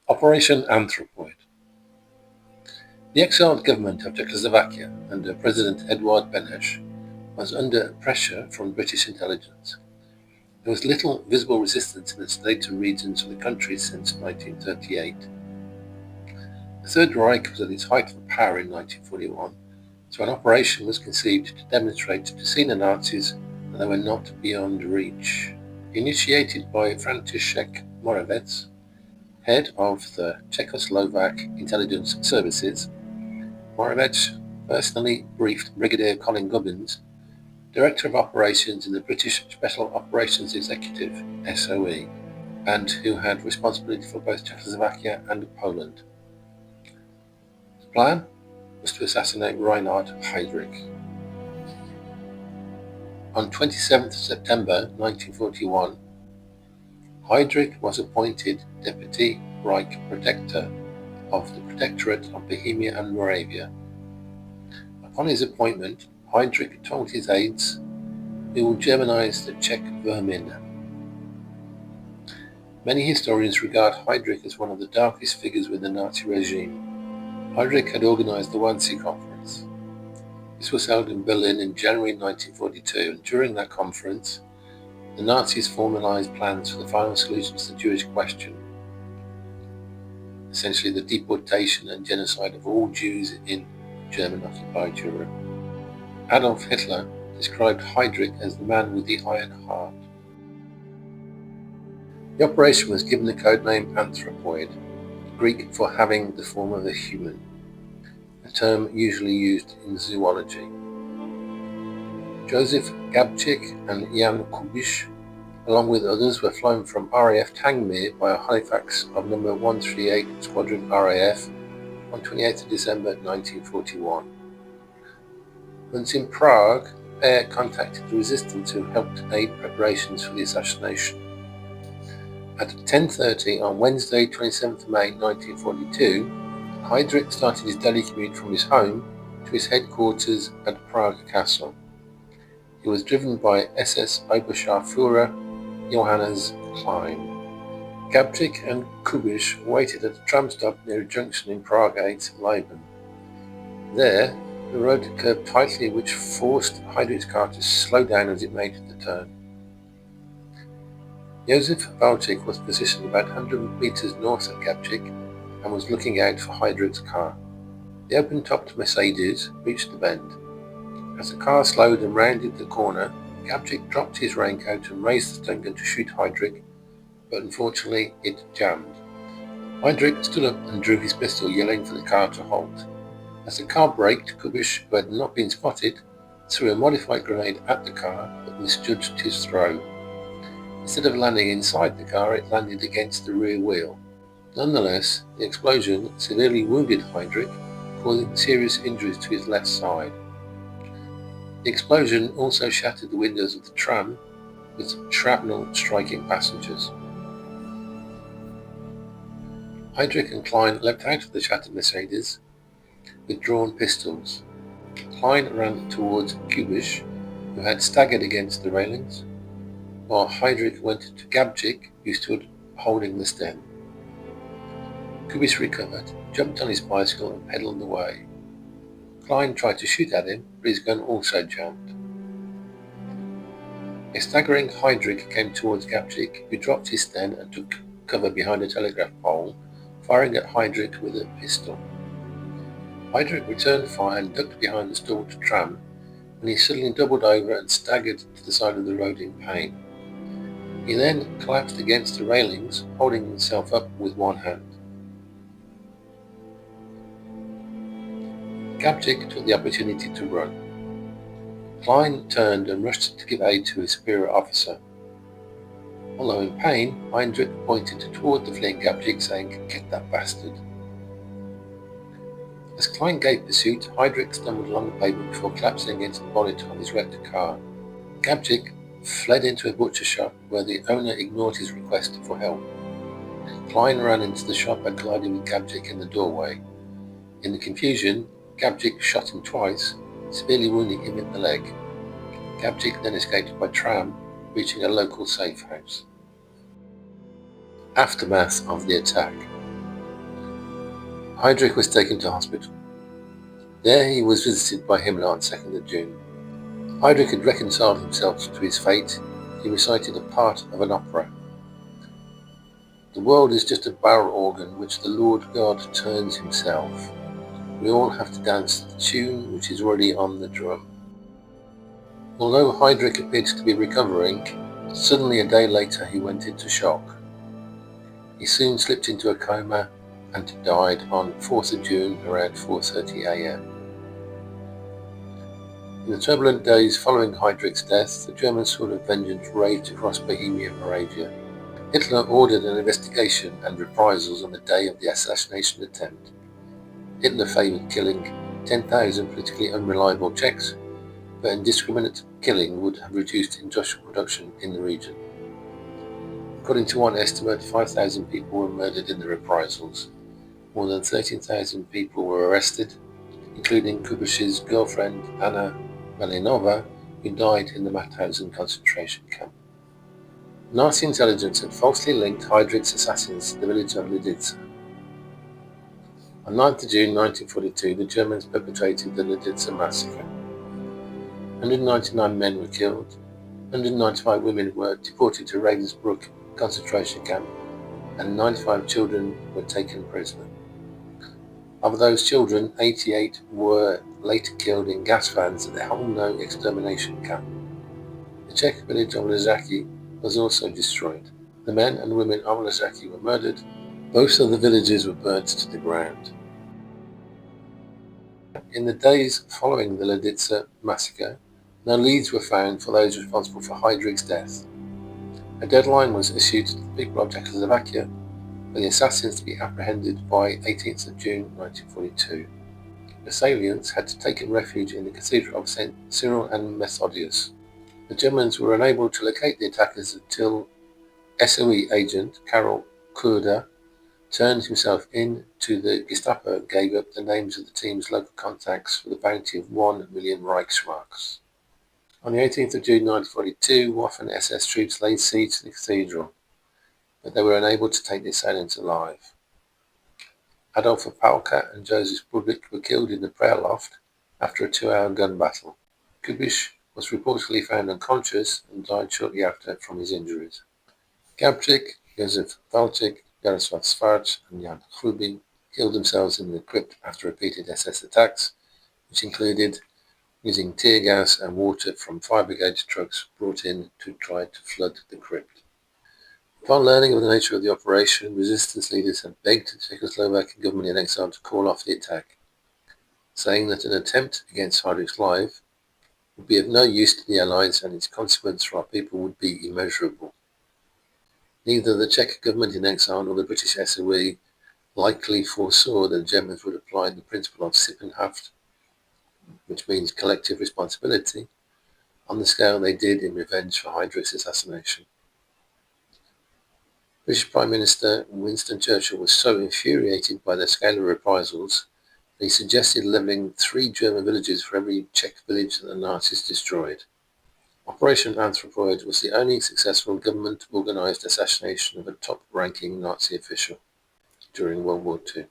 Operation Anthropoid. The exiled government of Czechoslovakia under President Eduard Beneš was under pressure from British intelligence. There was little visible resistance in the states and regions of the country since 1938. The Third Reich was at its height of power in 1941, so an operation was conceived to demonstrate to senior Nazis that they were not beyond reach. Initiated by František Moravec, head of the Czechoslovak intelligence services, Moravec personally briefed Brigadier Colin Gubbins, Director of Operations in the British Special Operations Executive (SOE), and who had responsibility for both Czechoslovakia and Poland. The plan was to assassinate Reinhard Heydrich. On 27 September 1941, Heydrich was appointed Deputy Reich Protector of the Protectorate of Bohemia and Moravia. Upon his appointment, Heydrich told his aides, "We will Germanize the Czech vermin." Many historians regard Heydrich as one of the darkest figures within the Nazi regime. Heydrich had organized the Wannsee Conference. This was held in Berlin in January 1942, and during that conference, the Nazis formalized plans for the final solution to the Jewish question, essentially the deportation and genocide of all Jews in German-occupied Europe. Adolf Hitler described Heydrich as the man with the iron heart. The operation was given the codename Anthropoid, Greek for having the form of a human, a term usually used in zoology. Joseph Gabčík and Jan Kubiš, along with others, were flown from RAF Tangmere by a Halifax of No. 138 Squadron RAF on 28 December 1941. Once in Prague, the pair contacted the resistance who helped aid preparations for the assassination. At 10:30 on Wednesday, 27 May 1942, Heydrich started his daily commute from his home to his headquarters at Prague Castle. He was driven by SS Oberscharführer Johannes Klein. Gabčík and Kubiš waited at a tram stop near a junction in Prague 8 Liban. There, the road curved tightly, which forced Heydrich's car to slow down as it made the turn. Josef Valchik was positioned about 100 meters north of Gabčík and was looking out for Heydrich's car. The open-topped Mercedes reached the bend. As the car slowed and rounded the corner, Gabčík dropped his raincoat and raised the stun gun to shoot Heydrich, but unfortunately it jammed. Heydrich stood up and drew his pistol, yelling for the car to halt. As the car braked, Kubiš, who had not been spotted, threw a modified grenade at the car but misjudged his throw. Instead of landing inside the car, it landed against the rear wheel. Nonetheless, the explosion severely wounded Heydrich, causing serious injuries to his left side. The explosion also shattered the windows of the tram, with shrapnel striking passengers. Heydrich and Klein leapt out of the shattered Mercedes with drawn pistols. Klein ran towards Kubiš, who had staggered against the railings, while Heydrich went to Gabčík, who stood holding the stem. Kubiš recovered, jumped on his bicycle and pedalled away. Klein tried to shoot at him, but his gun also jammed. A staggering Heydrich came towards Gabčík, who dropped his sten and took cover behind a telegraph pole, firing at Heydrich with a pistol. Heydrich returned fire and ducked behind the stalled tram, when he suddenly doubled over and staggered to the side of the road in pain. He then collapsed against the railings, holding himself up with one hand. Gabčík took the opportunity to run. Klein turned and rushed to give aid to his superior officer. Although in pain, Heydrich pointed toward the fleeing Gabčík, saying, "Get that bastard." As Klein gave pursuit, Heydrich stumbled along the pavement before collapsing against the bonnet of his wrecked car. Gabčík fled into a butcher shop where the owner ignored his request for help. Klein ran into the shop and collided with Gabčík in the doorway. In the confusion, Gabčík shot him twice, severely wounding him in the leg. Gabčík then escaped by tram, reaching a local safe house. Aftermath of the attack. Heydrich was taken to hospital. There he was visited by Himmler on 2nd of June. Heydrich had reconciled himself to his fate. He recited a part of an opera. The world is just a barrel organ which the Lord God turns himself. We all have to dance the tune which is already on the drum. Although Heydrich appeared to be recovering, suddenly a day later he went into shock. He soon slipped into a coma and died on 4th of June around 4:30 a.m. In the turbulent days following Heydrich's death, the German sword of vengeance raged across Bohemia and Moravia. Hitler ordered an investigation and reprisals on the day of the assassination attempt. Hitler favoured killing 10,000 politically unreliable Czechs, but indiscriminate killing would have reduced industrial production in the region. According to one estimate, 5,000 people were murdered in the reprisals. More than 13,000 people were arrested, including Kubisch's girlfriend Anna Malinova, who died in the Mauthausen concentration camp. Nazi intelligence had falsely linked Heydrich's assassins to the village of Lidice. On 9th of June 1942, the Germans perpetrated the Lidice massacre. 199 men were killed, 195 women were deported to Ravensbrück concentration camp, and 95 children were taken prisoner. Of those children, 88 were later killed in gas vans at the Holmno extermination camp. The Czech village of Ležáky was also destroyed. The men and women of Ležáky were murdered. Both of the villages were burnt to the ground. In the days following the Lidice massacre, no leads were found for those responsible for Heydrich's death. A deadline was issued to the people of Czechoslovakia for the assassins to be apprehended by 18th of June 1942. Assailants had taken refuge in the Cathedral of St. Cyril and Methodius. The Germans were unable to locate the attackers until SOE agent Karol Kurda turned himself in to the Gestapo and gave up the names of the team's local contacts for the bounty of 1 million Reichsmarks. On the 18th of June 1942, Waffen SS troops laid siege to the cathedral, but they were unable to take the assailants alive. Adolf Opalka and Joseph Budlik were killed in the prayer loft after a 2-hour gun battle. Kubisch was reportedly found unconscious and died shortly after from his injuries. Gabčík, Josef Valčík, Jaroslav Svarch and Jan Hrubin killed themselves in the crypt after repeated SS attacks, which included using tear gas and water from fire brigade trucks brought in to try to flood the crypt. Upon learning of the nature of the operation, resistance leaders had begged the Czechoslovak government in exile to call off the attack, saying that an attempt against Heydrich's life would be of no use to the Allies and its consequence for our people would be immeasurable. Neither the Czech government in exile nor the British SOE likely foresaw that the Germans would apply the principle of Sippenhaft, which means collective responsibility, on the scale they did in revenge for Heydrich's assassination. British Prime Minister Winston Churchill was so infuriated by the scale of reprisals that he suggested levelling 3 German villages for every Czech village that the Nazis destroyed. Operation Anthropoid was the only successful government-organised assassination of a top-ranking Nazi official during World War II.